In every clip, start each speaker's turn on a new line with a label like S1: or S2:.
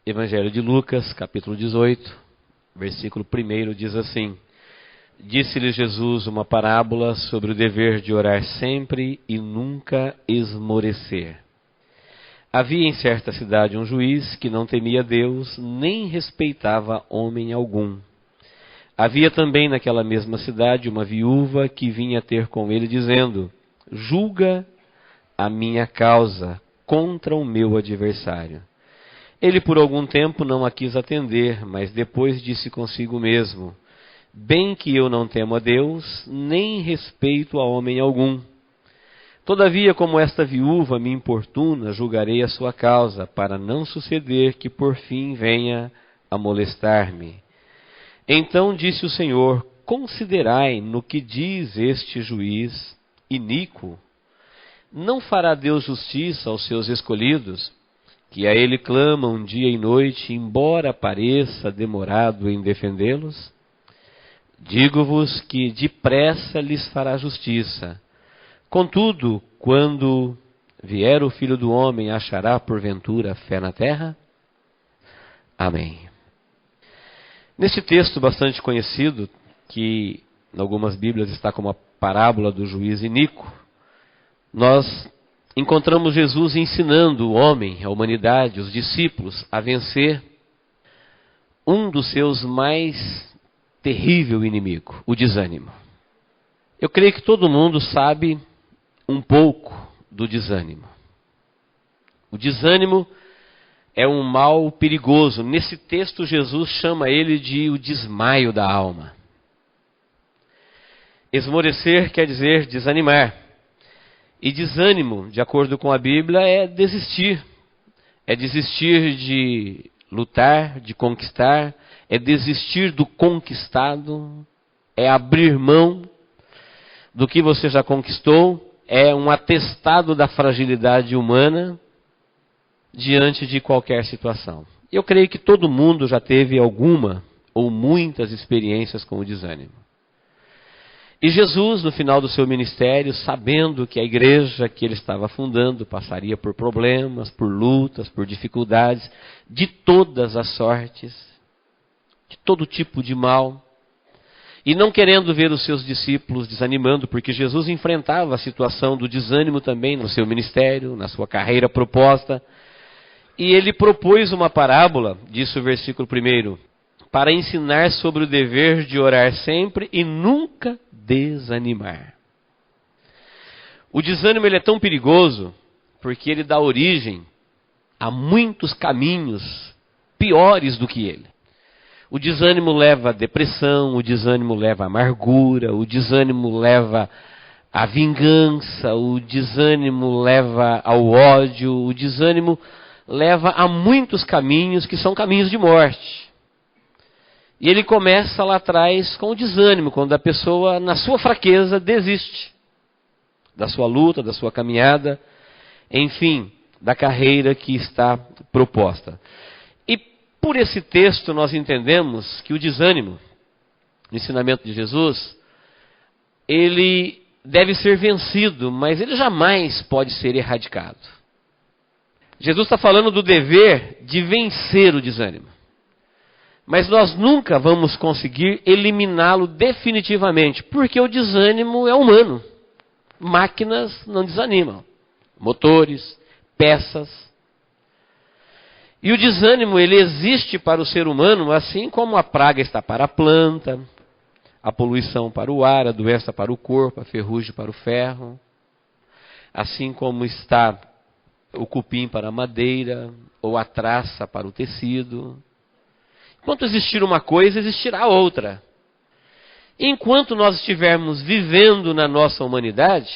S1: Evangelho de Lucas, capítulo 18, versículo 1 diz assim: Disse-lhe Jesus uma parábola sobre o dever de orar sempre e nunca esmorecer. Havia em certa cidade um juiz que não temia Deus, nem respeitava homem algum. Havia também naquela mesma cidade uma viúva que vinha ter com ele, dizendo: Julga a minha causa contra o meu adversário. Ele por algum tempo não a quis atender, mas depois disse consigo mesmo: Bem que eu não temo a Deus, nem respeito a homem algum. Todavia, como esta viúva me importuna, julgarei a sua causa, para não suceder que por fim venha a molestar-me. Então disse o Senhor: Considerai no que diz este juiz iníquo. Não fará Deus justiça aos seus escolhidos, que a ele clamam dia e noite, embora pareça demorado em defendê-los? Digo-vos que depressa lhes fará justiça. Contudo, quando vier o Filho do Homem, achará porventura fé na terra? Amém. Neste texto bastante conhecido, que em algumas Bíblias está como a parábola do juiz iníquo, nós encontramos Jesus ensinando o homem, a humanidade, os discípulos, a vencer um dos seus mais terrível inimigo, o desânimo. Eu creio que todo mundo sabe um pouco do desânimo. O desânimo é um mal perigoso. Nesse texto, Jesus chama ele de o desmaio da alma. Esmorecer quer dizer desanimar. E desânimo, de acordo com a Bíblia, é desistir. É desistir de lutar, de conquistar. É desistir do conquistado. É abrir mão do que você já conquistou. É um atestado da fragilidade humana diante de qualquer situação. Eu creio que todo mundo já teve alguma ou muitas experiências com o desânimo. E Jesus, no final do seu ministério, sabendo que a igreja que ele estava fundando passaria por problemas, por lutas, por dificuldades, de todas as sortes, de todo tipo de mal, e não querendo ver os seus discípulos desanimando, porque Jesus enfrentava a situação do desânimo também no seu ministério, na sua carreira proposta, e ele propôs uma parábola, disse o versículo 1, para ensinar sobre o dever de orar sempre e nunca desanimar. O desânimo ele é tão perigoso porque ele dá origem a muitos caminhos piores do que ele. O desânimo leva à depressão, o desânimo leva à amargura, o desânimo leva à vingança, o desânimo leva ao ódio, o desânimo leva a muitos caminhos que são caminhos de morte. E ele começa lá atrás com o desânimo, quando a pessoa, na sua fraqueza, desiste da sua luta, da sua caminhada, enfim, da carreira que está proposta. E por esse texto nós entendemos que o desânimo, no ensinamento de Jesus, ele deve ser vencido, mas ele jamais pode ser erradicado. Jesus está falando do dever de vencer o desânimo. Mas nós nunca vamos conseguir eliminá-lo definitivamente, porque o desânimo é humano. Máquinas não desanimam. Motores, peças. E o desânimo, ele existe para o ser humano, assim como a praga está para a planta, a poluição para o ar, a doença para o corpo, a ferrugem para o ferro. Assim como está o cupim para a madeira, ou a traça para o tecido. Enquanto existir uma coisa, existirá outra. Enquanto nós estivermos vivendo na nossa humanidade,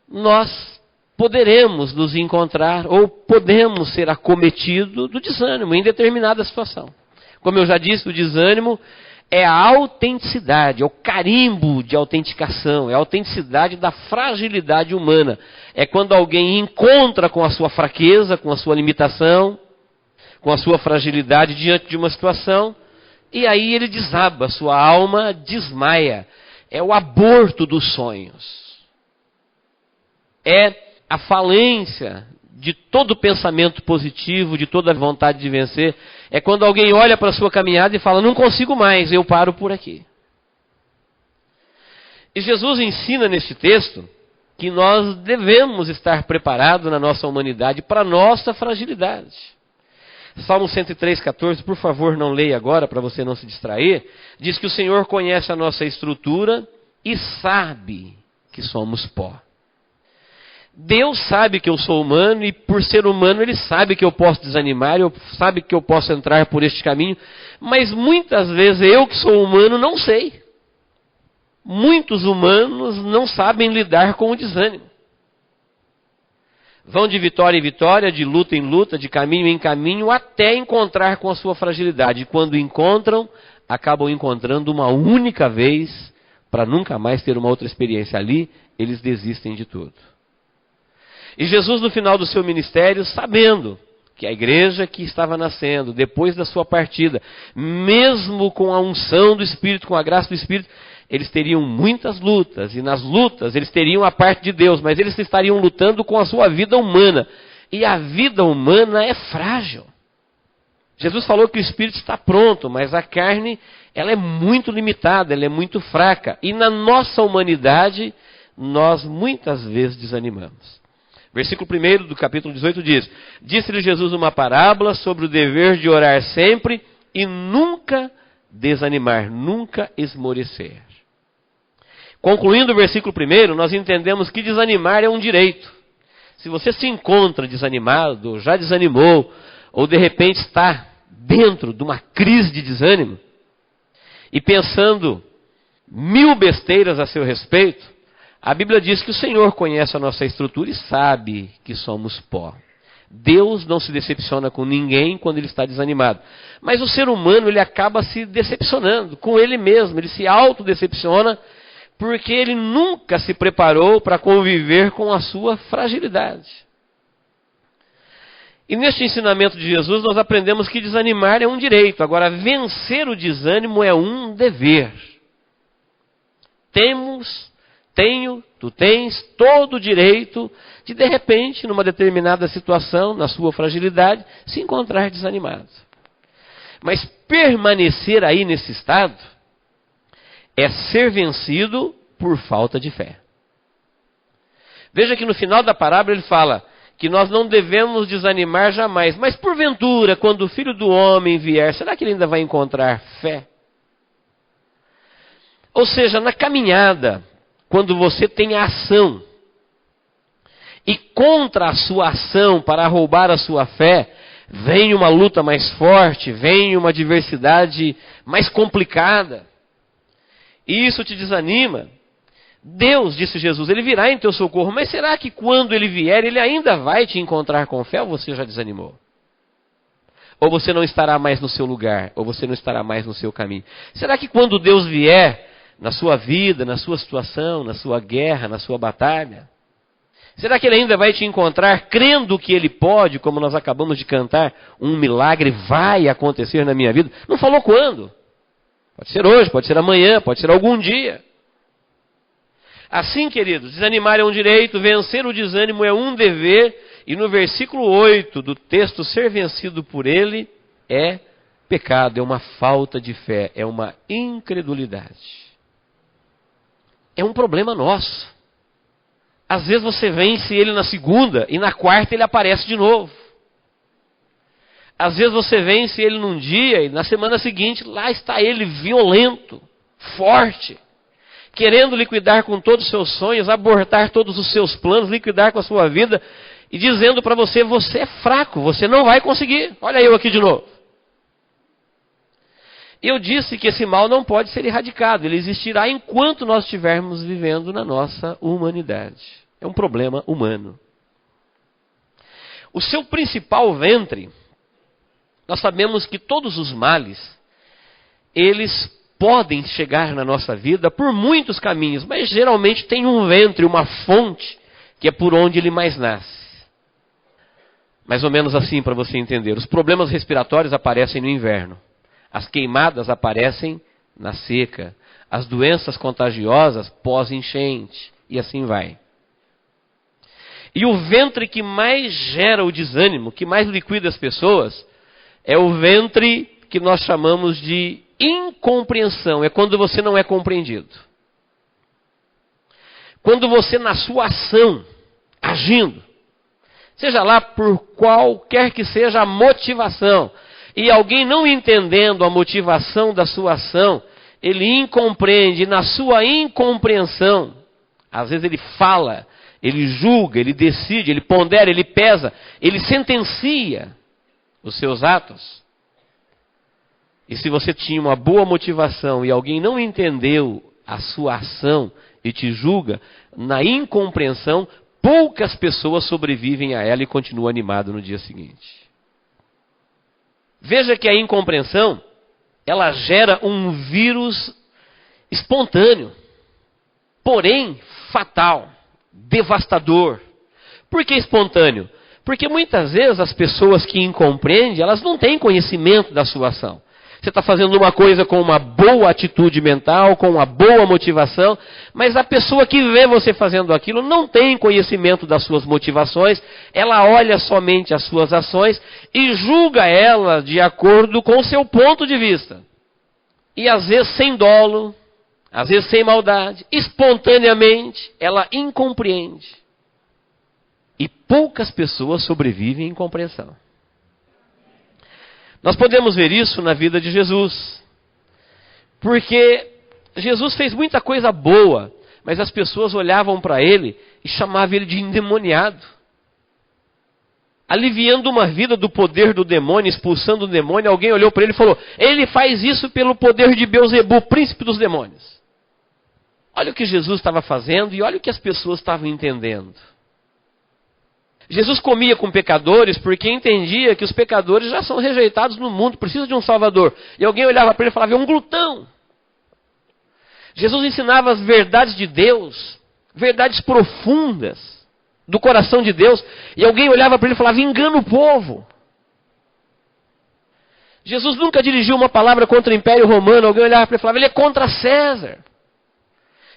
S1: nós poderemos nos encontrar ou podemos ser acometidos do desânimo em determinada situação. Como eu já disse, o desânimo é a autenticidade, é o carimbo de autenticação, é a autenticidade da fragilidade humana. É quando alguém encontra com a sua fraqueza, com a sua limitação, com a sua fragilidade diante de uma situação, e aí ele desaba, sua alma desmaia. É o aborto dos sonhos. É a falência de todo pensamento positivo, de toda vontade de vencer, é quando alguém olha para a sua caminhada e fala, não consigo mais, eu paro por aqui. E Jesus ensina neste texto que nós devemos estar preparados na nossa humanidade para a nossa fragilidade. Salmo 103,14, por favor, não leia agora para você não se distrair. Diz que o Senhor conhece a nossa estrutura e sabe que somos pó. Deus sabe que eu sou humano e por ser humano Ele sabe que eu posso desanimar, sabe que eu posso entrar por este caminho, mas muitas vezes eu que sou humano não sei. Muitos humanos não sabem lidar com o desânimo. Vão de vitória em vitória, de luta em luta, de caminho em caminho, até encontrar com a sua fragilidade. E quando encontram, acabam encontrando uma única vez, para nunca mais ter uma outra experiência ali, eles desistem de tudo. E Jesus, no final do seu ministério, sabendo que a igreja que estava nascendo, depois da sua partida, mesmo com a unção do Espírito, com a graça do Espírito, eles teriam muitas lutas, e nas lutas eles teriam a parte de Deus, mas eles estariam lutando com a sua vida humana. E a vida humana é frágil. Jesus falou que o Espírito está pronto, mas a carne, ela é muito limitada, ela é muito fraca. E na nossa humanidade, nós muitas vezes desanimamos. Versículo 1 do capítulo 18 diz, disse-lhe Jesus uma parábola sobre o dever de orar sempre e nunca desanimar, nunca esmorecer. Concluindo o versículo 1, nós entendemos que desanimar é um direito. Se você se encontra desanimado, ou já desanimou, ou de repente está dentro de uma crise de desânimo, e pensando 1000 besteiras a seu respeito, a Bíblia diz que o Senhor conhece a nossa estrutura e sabe que somos pó. Deus não se decepciona com ninguém quando ele está desanimado. Mas o ser humano, ele acaba se decepcionando com ele mesmo, ele se autodecepciona, porque ele nunca se preparou para conviver com a sua fragilidade. E neste ensinamento de Jesus nós aprendemos que desanimar é um direito. Agora, vencer o desânimo é um dever. Tu tens todo o direito de repente, numa determinada situação, na sua fragilidade, se encontrar desanimado. Mas permanecer aí nesse estado é ser vencido por falta de fé. Veja que no final da parábola ele fala que nós não devemos desanimar jamais. Mas porventura, quando o Filho do Homem vier, será que ele ainda vai encontrar fé? Ou seja, na caminhada, quando você tem a ação, e contra a sua ação para roubar a sua fé, vem uma luta mais forte, vem uma adversidade mais complicada, e isso te desanima. Deus, disse Jesus, ele virá em teu socorro, mas será que quando ele vier, ele ainda vai te encontrar com fé, ou você já desanimou? Ou você não estará mais no seu lugar, ou você não estará mais no seu caminho? Será que quando Deus vier na sua vida, na sua situação, na sua guerra, na sua batalha, será que ele ainda vai te encontrar crendo que ele pode, como nós acabamos de cantar, um milagre vai acontecer na minha vida? Não falou quando. Pode ser hoje, pode ser amanhã, pode ser algum dia. Assim, queridos, desanimar é um direito, vencer o desânimo é um dever, e no versículo 8 do texto, ser vencido por ele é pecado, é uma falta de fé, é uma incredulidade. É um problema nosso. Às vezes você vence ele na segunda e na quarta ele aparece de novo. Às vezes você vence ele num dia e na semana seguinte lá está ele violento, forte, querendo liquidar com todos os seus sonhos, abortar todos os seus planos, liquidar com a sua vida e dizendo para você, você é fraco, você não vai conseguir. Olha eu aqui de novo. Eu disse que esse mal não pode ser erradicado, ele existirá enquanto nós estivermos vivendo na nossa humanidade. É um problema humano. O seu principal ventre, nós sabemos que todos os males, eles podem chegar na nossa vida por muitos caminhos, mas geralmente tem um ventre, uma fonte, que é por onde ele mais nasce. Mais ou menos assim para você entender. Os problemas respiratórios aparecem no inverno. As queimadas aparecem na seca. As doenças contagiosas pós-enchente. E assim vai. E o ventre que mais gera o desânimo, que mais liquida as pessoas, é o ventre que nós chamamos de incompreensão. É quando você não é compreendido. Quando você, na sua ação, agindo, seja lá por qualquer que seja a motivação, e alguém não entendendo a motivação da sua ação, ele incompreende, e na sua incompreensão, às vezes ele fala, ele julga, ele decide, ele pondera, ele pesa, ele sentencia os seus atos. E se você tinha uma boa motivação e alguém não entendeu a sua ação e te julga, na incompreensão, poucas pessoas sobrevivem a ela e continuam animadas no dia seguinte. Veja que a incompreensão, ela gera um vírus espontâneo, porém fatal, devastador. Por que espontâneo? Porque muitas vezes as pessoas que incompreendem, elas não têm conhecimento da sua ação. Você está fazendo uma coisa com uma boa atitude mental, com uma boa motivação, mas a pessoa que vê você fazendo aquilo não tem conhecimento das suas motivações, ela olha somente as suas ações e julga ela de acordo com o seu ponto de vista. E às vezes sem dolo, às vezes sem maldade, espontaneamente, ela incompreende. E poucas pessoas sobrevivem em compreensão. Nós podemos ver isso na vida de Jesus. Porque Jesus fez muita coisa boa, mas as pessoas olhavam para ele e chamavam ele de endemoniado. Aliviando uma vida do poder do demônio, expulsando o demônio, alguém olhou para ele e falou: ele faz isso pelo poder de Beelzebu, príncipe dos demônios. Olha o que Jesus estava fazendo e olha o que as pessoas estavam entendendo. Jesus comia com pecadores porque entendia que os pecadores já são rejeitados no mundo, precisam de um Salvador. E alguém olhava para ele e falava: é um glutão. Jesus ensinava as verdades de Deus, verdades profundas do coração de Deus. E alguém olhava para ele e falava: engana o povo. Jesus nunca dirigiu uma palavra contra o Império Romano. Alguém olhava para ele e falava: ele é contra César.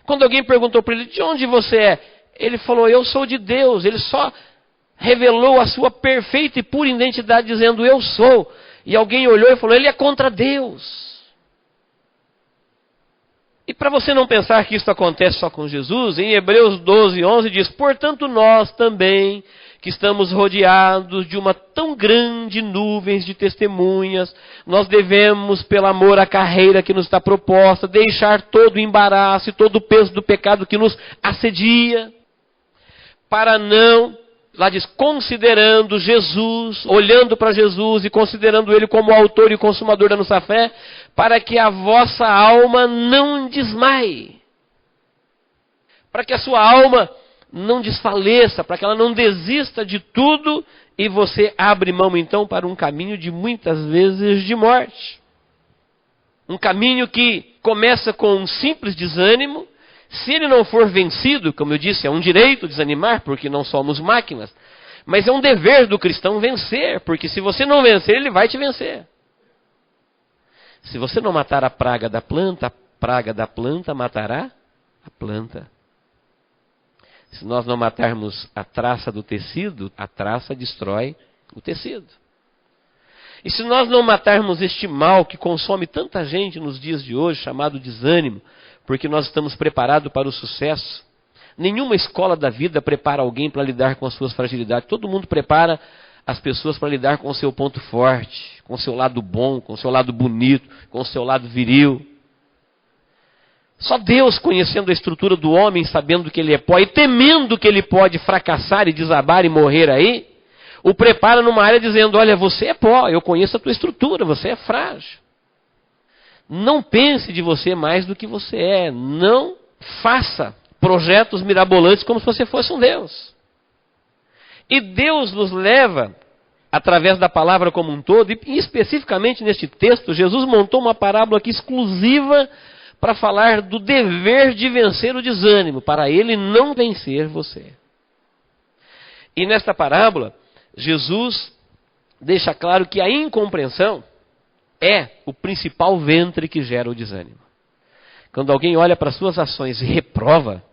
S1: Quando alguém perguntou para ele: de onde você é? Ele falou: eu sou de Deus. Ele só revelou a sua perfeita e pura identidade dizendo: eu sou. E alguém olhou e falou: ele é contra Deus. E para você não pensar que isso acontece só com Jesus, em Hebreus 12:11 diz: portanto nós também, que estamos rodeados de uma tão grande nuvem de testemunhas, nós devemos, pelo amor à carreira que nos está proposta, deixar todo o embaraço e todo o peso do pecado que nos assedia, para não... Lá diz, considerando Jesus, olhando para Jesus e considerando Ele como o autor e consumador da nossa fé, para que a vossa alma não desmaie. Para que a sua alma não desfaleça, para que ela não desista de tudo e você abre mão então para um caminho de muitas vezes de morte. Um caminho que começa com um simples desânimo. Se ele não for vencido, como eu disse, é um direito desanimar, porque não somos máquinas, mas é um dever do cristão vencer, porque se você não vencer, ele vai te vencer. Se você não matar a praga da planta matará a planta. Se nós não matarmos a traça do tecido, a traça destrói o tecido. E se nós não matarmos este mal que consome tanta gente nos dias de hoje, chamado desânimo, porque nós estamos preparados para o sucesso. Nenhuma escola da vida prepara alguém para lidar com as suas fragilidades. Todo mundo prepara as pessoas para lidar com o seu ponto forte, com o seu lado bom, com o seu lado bonito, com o seu lado viril. Só Deus, conhecendo a estrutura do homem, sabendo que ele é pó e temendo que ele pode fracassar e desabar e morrer aí, o prepara numa área dizendo: olha, você é pó, eu conheço a tua estrutura, você é frágil. Não pense de você mais do que você é. Não faça projetos mirabolantes como se você fosse um Deus. E Deus nos leva, através da palavra como um todo, e especificamente neste texto, Jesus montou uma parábola aqui exclusiva para falar do dever de vencer o desânimo, para ele não vencer você. E nesta parábola, Jesus deixa claro que a incompreensão é o principal ventre que gera o desânimo. Quando alguém olha para suas ações e reprova,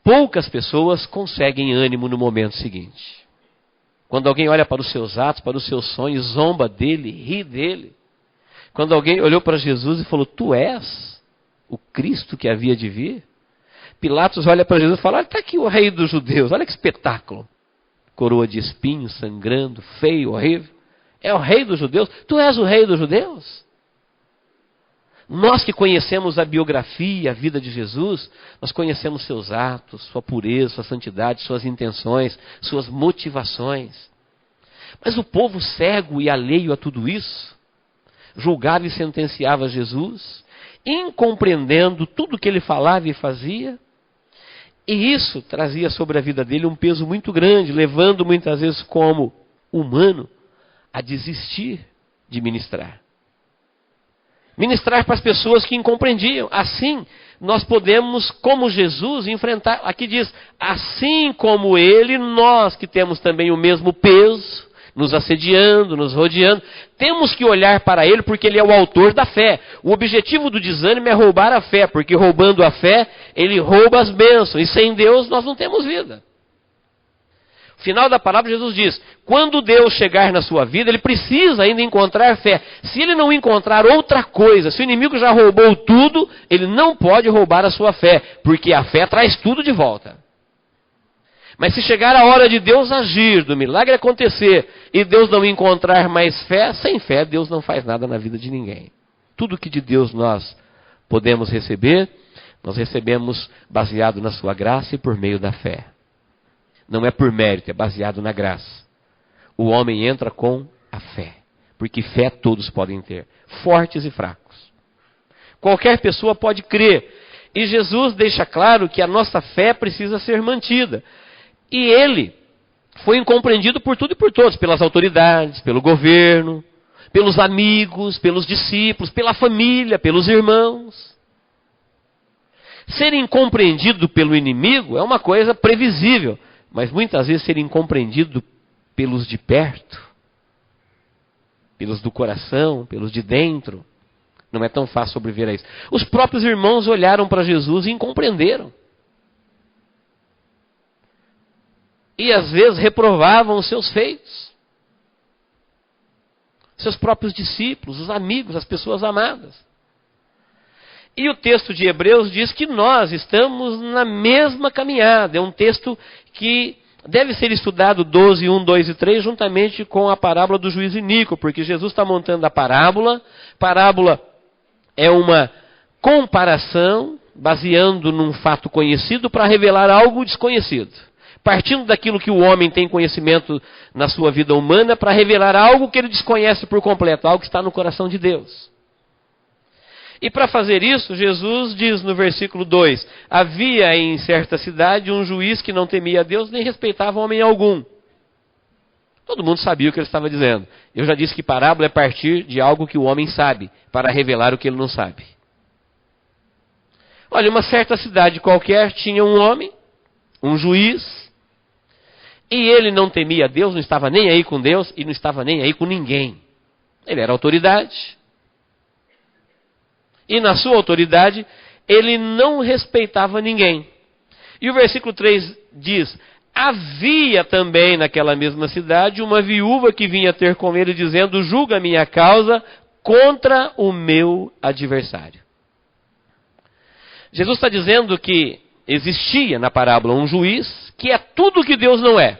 S1: Poucas pessoas conseguem ânimo no momento seguinte. Quando alguém olha para os seus atos, para os seus sonhos, zomba dele, ri dele. Quando alguém olhou para Jesus e falou, tu és o Cristo que havia de vir? Pilatos olha para Jesus e fala, está aqui o rei dos judeus, olha que espetáculo. Coroa de espinhos, sangrando, feio, horrível. É o rei dos judeus? Tu és o rei dos judeus? Nós que conhecemos a biografia, a vida de Jesus, nós conhecemos seus atos, sua pureza, sua santidade, suas intenções, suas motivações. Mas o povo cego e alheio a tudo isso, julgava e sentenciava Jesus, incompreendendo tudo que ele falava e fazia, e isso trazia sobre a vida dele um peso muito grande, levando muitas vezes como humano a desistir de ministrar. Ministrar para as pessoas que incompreendiam. Assim, nós podemos, como Jesus, enfrentar. Aqui diz, assim como ele, nós que temos também o mesmo peso, nos assediando, nos rodeando, temos que olhar para ele porque ele é o autor da fé. O objetivo do desânimo é roubar a fé, porque roubando a fé, ele rouba as bênçãos. E sem Deus nós não temos vida. Final da palavra, Jesus diz, quando Deus chegar na sua vida, ele precisa ainda encontrar fé. Se ele não encontrar outra coisa, se o inimigo já roubou tudo, ele não pode roubar a sua fé, porque a fé traz tudo de volta. Mas se chegar a hora de Deus agir, do milagre acontecer, e Deus não encontrar mais fé, sem fé Deus não faz nada na vida de ninguém. Tudo que de Deus nós podemos receber, nós recebemos baseado na sua graça e por meio da fé. Não é por mérito, é baseado na graça. O homem entra com a fé. Porque fé todos podem ter. Fortes e fracos. Qualquer pessoa pode crer. E Jesus deixa claro que a nossa fé precisa ser mantida. E ele foi incompreendido por tudo e por todos. Pelas autoridades, pelo governo, pelos amigos, pelos discípulos, pela família, pelos irmãos. Ser incompreendido pelo inimigo é uma coisa previsível. Mas muitas vezes ser incompreendido pelos de perto, pelos do coração, pelos de dentro, não é tão fácil sobreviver a isso. Os próprios irmãos olharam para Jesus e incompreenderam. E às vezes reprovavam os seus feitos. Seus próprios discípulos, os amigos, as pessoas amadas. E o texto de Hebreus diz que nós estamos na mesma caminhada. É um texto que deve ser estudado 12, 1, 2 e 3, juntamente com a parábola do juiz iníquo, porque Jesus está montando a parábola. Parábola é uma comparação, baseando num fato conhecido, para revelar algo desconhecido. Partindo daquilo que o homem tem conhecimento na sua vida humana, para revelar algo que ele desconhece por completo, algo que está no coração de Deus. E para fazer isso, Jesus diz no versículo 2, havia em certa cidade um juiz que não temia a Deus nem respeitava homem algum. Todo mundo sabia o que ele estava dizendo. Eu já disse que parábola é partir de algo que o homem sabe, para revelar o que ele não sabe. Olha, uma certa cidade qualquer tinha um homem, um juiz, e ele não temia a Deus, não estava nem aí com Deus e não estava nem aí com ninguém. Ele era autoridade. E na sua autoridade, ele não respeitava ninguém. E o versículo 3 diz, havia também naquela mesma cidade uma viúva que vinha ter com ele dizendo, julga a minha causa contra o meu adversário. Jesus está dizendo que existia na parábola um juiz que é tudo que Deus não é.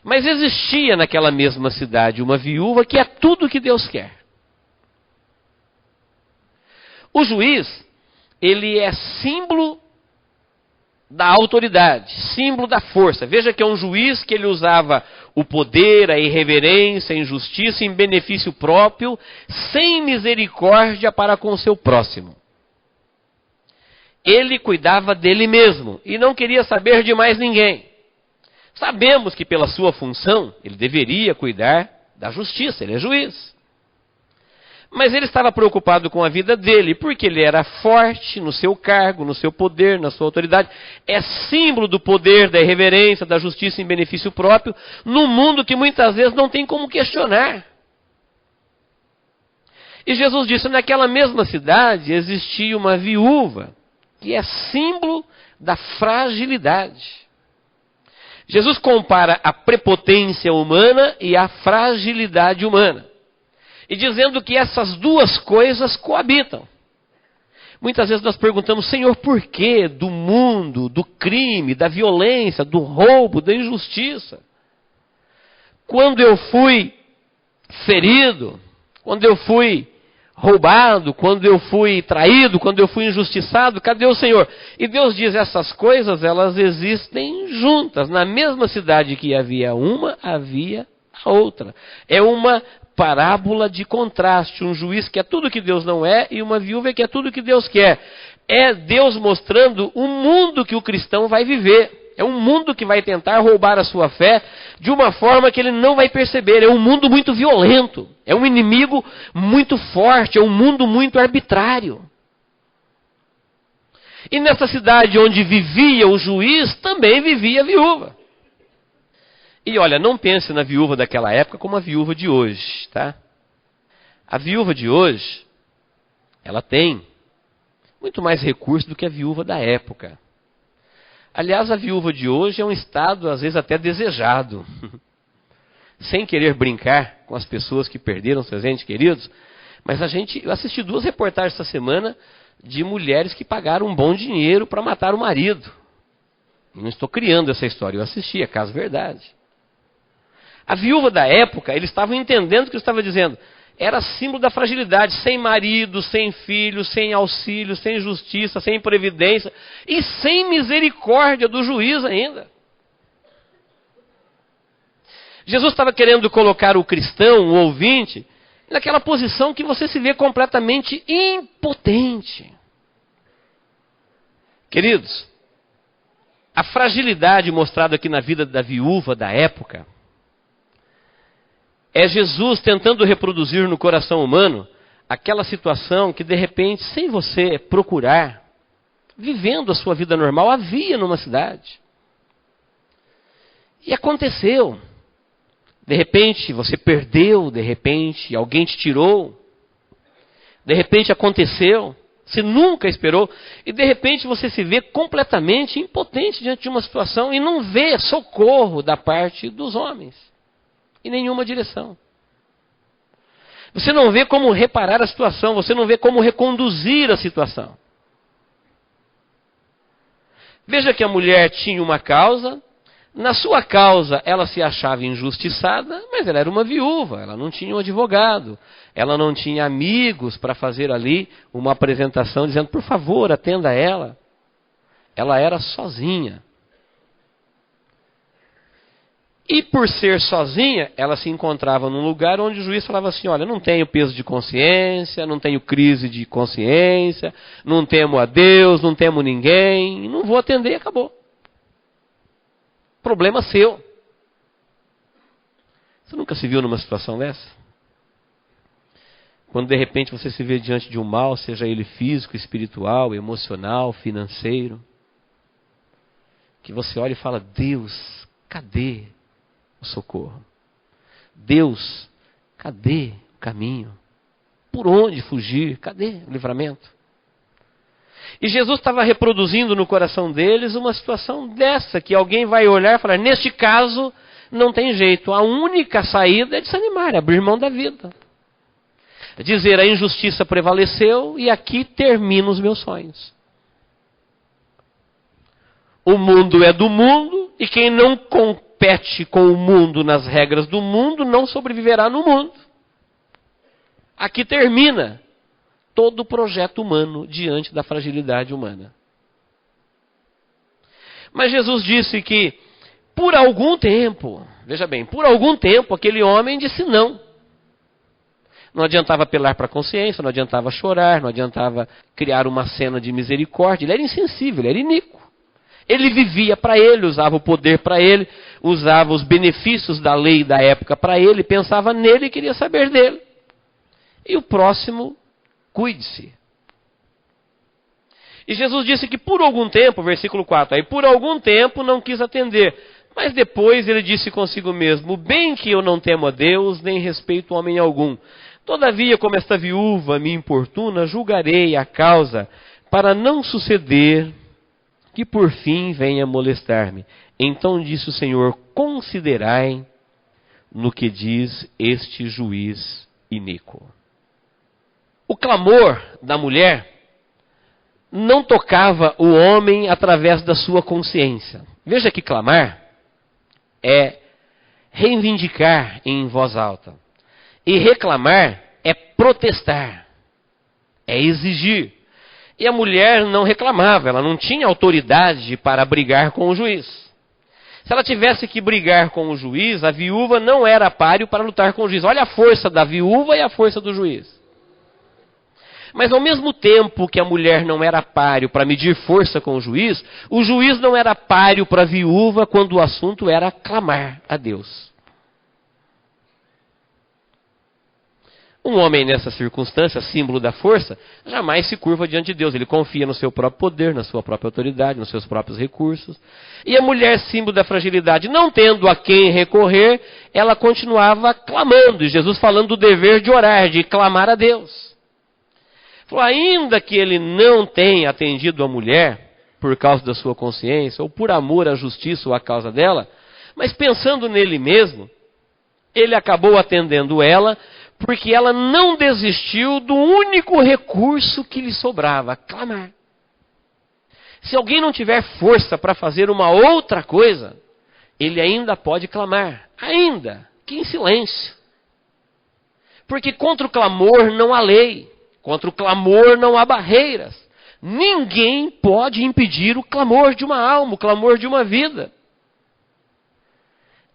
S1: Mas existia naquela mesma cidade uma viúva que é tudo que Deus quer. O juiz, ele é símbolo da autoridade, símbolo da força. Veja que é um juiz que ele usava o poder, a irreverência, a injustiça em benefício próprio, sem misericórdia para com o seu próximo. Ele cuidava dele mesmo e não queria saber de mais ninguém. Sabemos que pela sua função, ele deveria cuidar da justiça, ele é juiz. Mas ele estava preocupado com a vida dele, porque ele era forte no seu cargo, no seu poder, na sua autoridade. É símbolo do poder, da irreverência, da justiça em benefício próprio, num mundo que muitas vezes não tem como questionar. E Jesus disse, naquela mesma cidade existia uma viúva, que é símbolo da fragilidade. Jesus compara a prepotência humana e a fragilidade humana, e dizendo que essas duas coisas coabitam. Muitas vezes nós perguntamos: Senhor, por que do mundo, do crime, da violência, do roubo, da injustiça? Quando eu fui ferido, quando eu fui roubado, quando eu fui traído, quando eu fui injustiçado, cadê o Senhor? E Deus diz: essas coisas, elas existem juntas. Na mesma cidade que havia uma, havia a outra. É uma parábola de contraste, um juiz que é tudo que Deus não é e uma viúva que é tudo que Deus quer. É Deus mostrando o mundo que o cristão vai viver. É um mundo que vai tentar roubar a sua fé de uma forma que ele não vai perceber. É um mundo muito violento. É um inimigo muito forte. É um mundo muito arbitrário. E nessa cidade onde vivia o juiz, também vivia a viúva. E olha, não pense na viúva daquela época como a viúva de hoje, tá? A viúva de hoje, ela tem muito mais recursos do que a viúva da época. Aliás, a viúva de hoje é um estado, às vezes, até desejado. Sem querer brincar com as pessoas que perderam seus entes queridos, mas eu assisti 2 reportagens essa semana de mulheres que pagaram um bom dinheiro para matar o marido. Não estou criando essa história, eu assisti, é caso verdade. A viúva da época, eles estavam entendendo o que eu estava dizendo. Era símbolo da fragilidade, sem marido, sem filho, sem auxílio, sem justiça, sem previdência e sem misericórdia do juiz ainda. Jesus estava querendo colocar o cristão, o ouvinte, naquela posição que você se vê completamente impotente. Queridos, a fragilidade mostrada aqui na vida da viúva da época é Jesus tentando reproduzir no coração humano aquela situação que, de repente, sem você procurar, vivendo a sua vida normal, havia numa cidade. E aconteceu. De repente, você perdeu, de repente, alguém te tirou. De repente, aconteceu. Você nunca esperou. E, de repente, você se vê completamente impotente diante de uma situação e não vê socorro da parte dos homens. Em nenhuma direção. Você não vê como reparar a situação, você não vê como reconduzir a situação. Veja que a mulher tinha uma causa, na sua causa ela se achava injustiçada, mas ela era uma viúva, ela não tinha um advogado, ela não tinha amigos para fazer ali uma apresentação dizendo: por favor, atenda ela. Ela era sozinha. E por ser sozinha, ela se encontrava num lugar onde o juiz falava assim: olha, não tenho peso de consciência, não tenho crise de consciência, não temo a Deus, não temo ninguém, não vou atender e acabou. Problema seu. Você nunca se viu numa situação dessa? Quando de repente você se vê diante de um mal, seja ele físico, espiritual, emocional, financeiro, que você olha e fala: Deus, cadê o socorro? Deus, cadê o caminho? Por onde fugir? Cadê o livramento? E Jesus estava reproduzindo no coração deles uma situação dessa, que alguém vai olhar e falar: neste caso, não tem jeito. A única saída é desanimar, é abrir mão da vida. É dizer: a injustiça prevaleceu e aqui termino os meus sonhos. O mundo é do mundo e quem não compete com o mundo nas regras do mundo não sobreviverá no mundo. Aqui termina todo o projeto humano diante da fragilidade humana. Mas Jesus disse que por algum tempo, veja bem, por algum tempo aquele homem disse não. Não adiantava apelar para a consciência, não adiantava chorar, não adiantava criar uma cena de misericórdia. Ele era insensível, ele era iníquo. Ele vivia para ele, usava o poder para ele, usava os benefícios da lei da época para ele, pensava nele e queria saber dele. E o próximo, cuide-se. E Jesus disse que por algum tempo, versículo 4, aí por algum tempo não quis atender. Mas depois ele disse consigo mesmo: bem que eu não temo a Deus, nem respeito homem algum. Todavia, como esta viúva me importuna, julgarei a causa, para não suceder que por fim venha molestar-me. Então disse o Senhor: considerai no que diz este juiz iníquo. O clamor da mulher não tocava o homem através da sua consciência. Veja que clamar é reivindicar em voz alta. E reclamar é protestar, é exigir. E a mulher não reclamava, ela não tinha autoridade para brigar com o juiz. Se ela tivesse que brigar com o juiz, a viúva não era páreo para lutar com o juiz. Olha a força da viúva e a força do juiz. Mas ao mesmo tempo que a mulher não era páreo para medir força com o juiz não era páreo para a viúva quando o assunto era clamar a Deus. Um homem nessa circunstância, símbolo da força, jamais se curva diante de Deus. Ele confia no seu próprio poder, na sua própria autoridade, nos seus próprios recursos. E a mulher, símbolo da fragilidade, não tendo a quem recorrer, ela continuava clamando. E Jesus falando do dever de orar, de clamar a Deus. Falou, ainda que ele não tenha atendido a mulher por causa da sua consciência, ou por amor à justiça ou à causa dela, mas pensando nele mesmo, ele acabou atendendo ela, porque ela não desistiu do único recurso que lhe sobrava, clamar. Se alguém não tiver força para fazer uma outra coisa, ele ainda pode clamar, ainda que em silêncio. Porque contra o clamor não há lei. Contra o clamor não há barreiras. Ninguém pode impedir o clamor de uma alma, o clamor de uma vida.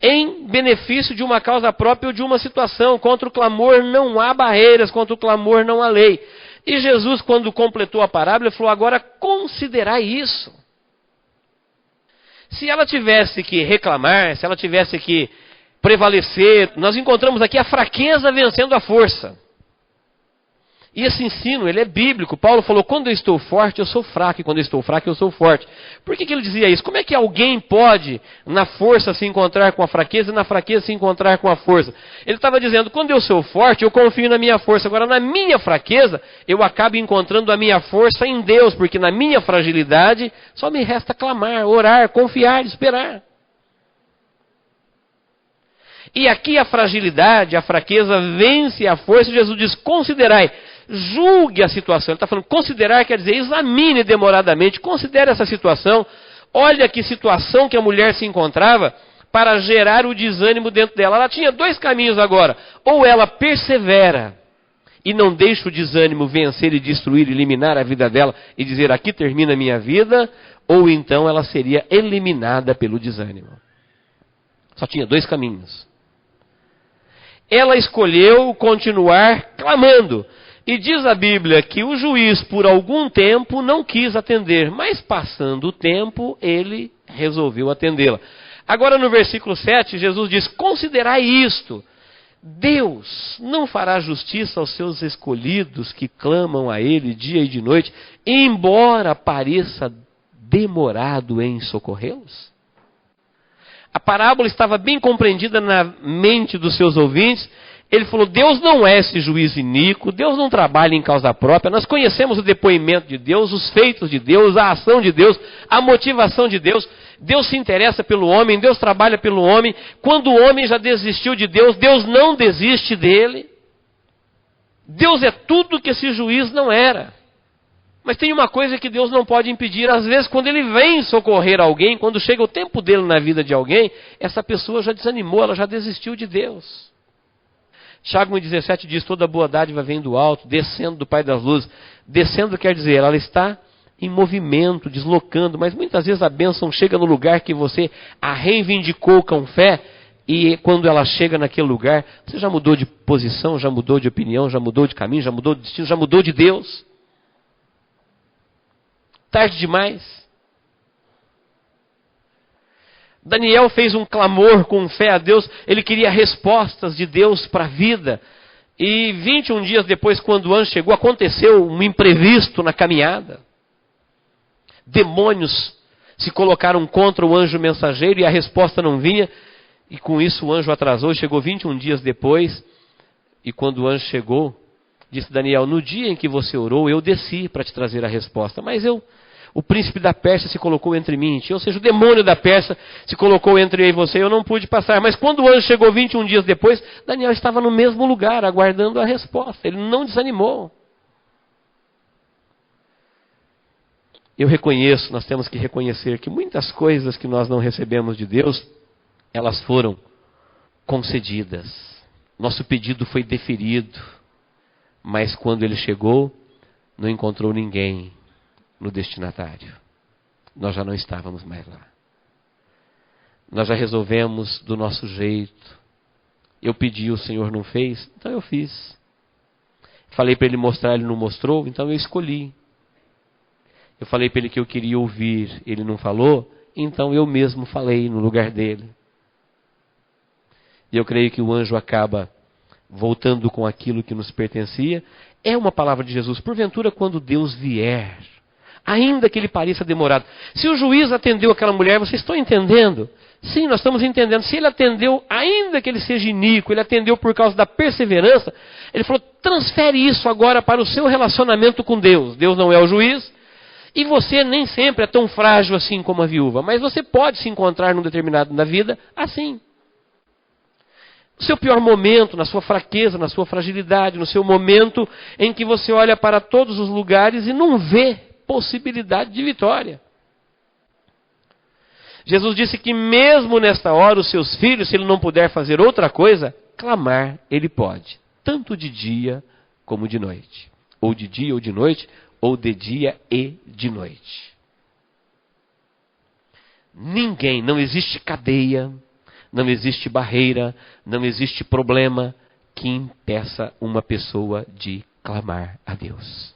S1: Em benefício de uma causa própria ou de uma situação. Contra o clamor não há barreiras, contra o clamor não há lei. E Jesus, quando completou a parábola, falou, agora considerai isso. Se ela tivesse que reclamar, se ela tivesse que prevalecer, nós encontramos aqui a fraqueza vencendo a força. E esse ensino, ele é bíblico. Paulo falou, quando eu estou forte, eu sou fraco. E quando eu estou fraco, eu sou forte. Por que ele dizia isso? Como é que alguém pode, na força, se encontrar com a fraqueza e na fraqueza se encontrar com a força? Ele estava dizendo, quando eu sou forte, eu confio na minha força. Agora, na minha fraqueza, eu acabo encontrando a minha força em Deus. Porque na minha fragilidade, só me resta clamar, orar, confiar, esperar. E aqui a fragilidade, a fraqueza vence a força. Jesus diz, considerai. Julgue a situação. Ele está falando, considerar quer dizer, examine demoradamente, considere essa situação, olha que situação que a mulher se encontrava para gerar o desânimo dentro dela. Ela tinha dois caminhos agora, ou ela persevera e não deixa o desânimo vencer e destruir, eliminar a vida dela e dizer, aqui termina a minha vida, ou então ela seria eliminada pelo desânimo. Só tinha dois caminhos. Ela escolheu continuar clamando. E diz a Bíblia que o juiz, por algum tempo, não quis atender. Mas, passando o tempo, ele resolveu atendê-la. Agora, no versículo 7, Jesus diz, considerai isto. Deus não fará justiça aos seus escolhidos que clamam a Ele dia e de noite, embora pareça demorado em socorrê-los? A parábola estava bem compreendida na mente dos seus ouvintes. Ele falou, Deus não é esse juiz iníquo, Deus não trabalha em causa própria, nós conhecemos o depoimento de Deus, os feitos de Deus, a ação de Deus, a motivação de Deus. Deus se interessa pelo homem, Deus trabalha pelo homem. Quando o homem já desistiu de Deus, Deus não desiste dele. Deus é tudo que esse juiz não era. Mas tem uma coisa que Deus não pode impedir. Às vezes, quando Ele vem socorrer alguém, quando chega o tempo dele na vida de alguém, essa pessoa já desanimou, ela já desistiu de Deus. Tiago 1,17 diz, toda boa dádiva vem do alto, descendo do Pai das luzes. Descendo quer dizer, ela está em movimento, deslocando, mas muitas vezes a bênção chega no lugar que você a reivindicou com fé, e quando ela chega naquele lugar, você já mudou de posição, já mudou de opinião, já mudou de caminho, já mudou de destino, já mudou de Deus. Tarde demais. Daniel fez um clamor com fé a Deus, ele queria respostas de Deus para a vida. E 21 dias depois, quando o anjo chegou, aconteceu um imprevisto na caminhada. Demônios se colocaram contra o anjo mensageiro e a resposta não vinha. E com isso o anjo atrasou, chegou 21 dias depois. E quando o anjo chegou, disse Daniel, no dia em que você orou, eu desci para te trazer a resposta. Mas O príncipe da Pérsia se colocou entre mim e ti. Ou seja, o demônio da Pérsia se colocou entre eu e você. Eu não pude passar. Mas quando o anjo chegou 21 dias depois, Daniel estava no mesmo lugar, aguardando a resposta. Ele não desanimou. Eu reconheço, nós temos que reconhecer que muitas coisas que nós não recebemos de Deus, elas foram concedidas. Nosso pedido foi deferido. Mas quando ele chegou, não encontrou ninguém no destinatário. Nós já não estávamos mais lá. Nós já resolvemos do nosso jeito. Eu pedi, o Senhor não fez, então eu fiz. Falei para ele mostrar, ele não mostrou, então eu escolhi. Eu falei para ele que eu queria ouvir, ele não falou, então eu mesmo falei no lugar dele. E eu creio que o anjo acaba voltando com aquilo que nos pertencia. É uma palavra de Jesus. Porventura, quando Deus vier, ainda que ele pareça demorado. Se o juiz atendeu aquela mulher, vocês estão entendendo? Sim, nós estamos entendendo. Se ele atendeu, ainda que ele seja iníquo, ele atendeu por causa da perseverança, ele falou, transfere isso agora para o seu relacionamento com Deus. Deus não é o juiz, e você nem sempre é tão frágil assim como a viúva, mas você pode se encontrar num determinado na vida assim. No seu pior momento, na sua fraqueza, na sua fragilidade, no seu momento em que você olha para todos os lugares e não vê possibilidade de vitória. Jesus disse que mesmo nesta hora os seus filhos, se ele não puder fazer outra coisa, clamar ele pode. Tanto de dia como de noite. Ou de dia ou de noite, ou de dia e de noite. Ninguém, não existe cadeia, não existe barreira, não existe problema que impeça uma pessoa de clamar a Deus.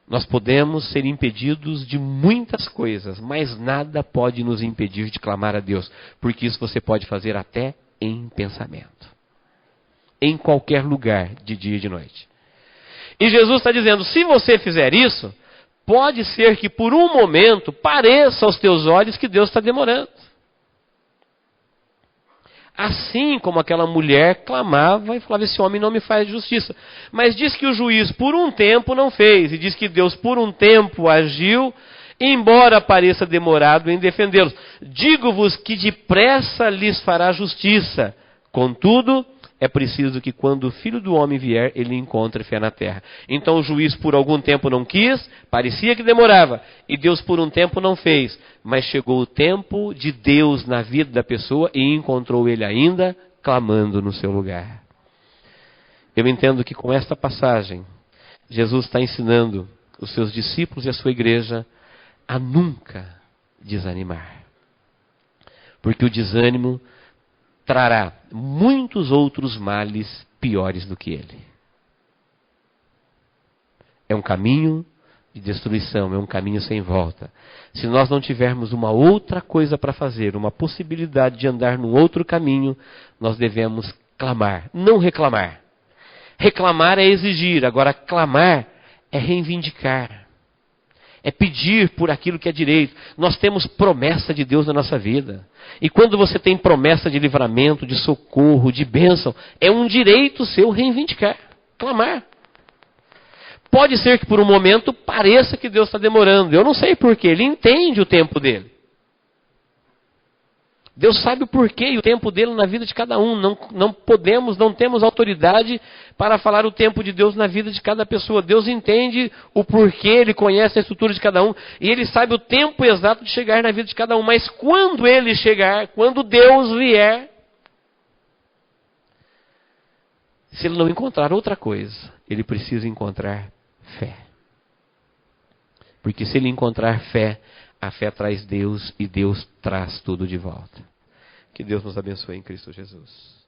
S1: Nós podemos ser impedidos de muitas coisas, mas nada pode nos impedir de clamar a Deus, porque isso você pode fazer até em pensamento. Em qualquer lugar, de dia e de noite. E Jesus está dizendo, se você fizer isso, pode ser que por um momento pareça aos teus olhos que Deus está demorando. Assim como aquela mulher clamava e falava, esse homem não me faz justiça. Mas diz que o juiz por um tempo não fez. E diz que Deus por um tempo agiu, embora pareça demorado em defendê-los. Digo-vos que depressa lhes fará justiça. Contudo, é preciso que quando o Filho do Homem vier, ele encontre fé na terra. Então o juiz por algum tempo não quis, parecia que demorava, e Deus por um tempo não fez. Mas chegou o tempo de Deus na vida da pessoa e encontrou ele ainda clamando no seu lugar. Eu entendo que com esta passagem, Jesus está ensinando os seus discípulos e a sua igreja a nunca desanimar. Porque o desânimo trará muitos outros males piores do que ele. É um caminho de destruição, é um caminho sem volta. Se nós não tivermos uma outra coisa para fazer, uma possibilidade de andar num outro caminho, nós devemos clamar, não reclamar. Reclamar é exigir, agora clamar é reivindicar. É pedir por aquilo que é direito. Nós temos promessa de Deus na nossa vida. E quando você tem promessa de livramento, de socorro, de bênção, é um direito seu reivindicar, clamar. Pode ser que por um momento pareça que Deus está demorando. Eu não sei porquê, Ele entende o tempo dele. Deus sabe o porquê e o tempo dele na vida de cada um. Não temos autoridade para falar o tempo de Deus na vida de cada pessoa. Deus entende o porquê, Ele conhece a estrutura de cada um. E Ele sabe o tempo exato de chegar na vida de cada um. Mas quando Ele chegar, quando Deus vier, se Ele não encontrar outra coisa, Ele precisa encontrar fé. Porque se Ele encontrar fé, a fé traz Deus e Deus traz tudo de volta. Que Deus nos abençoe em Cristo Jesus.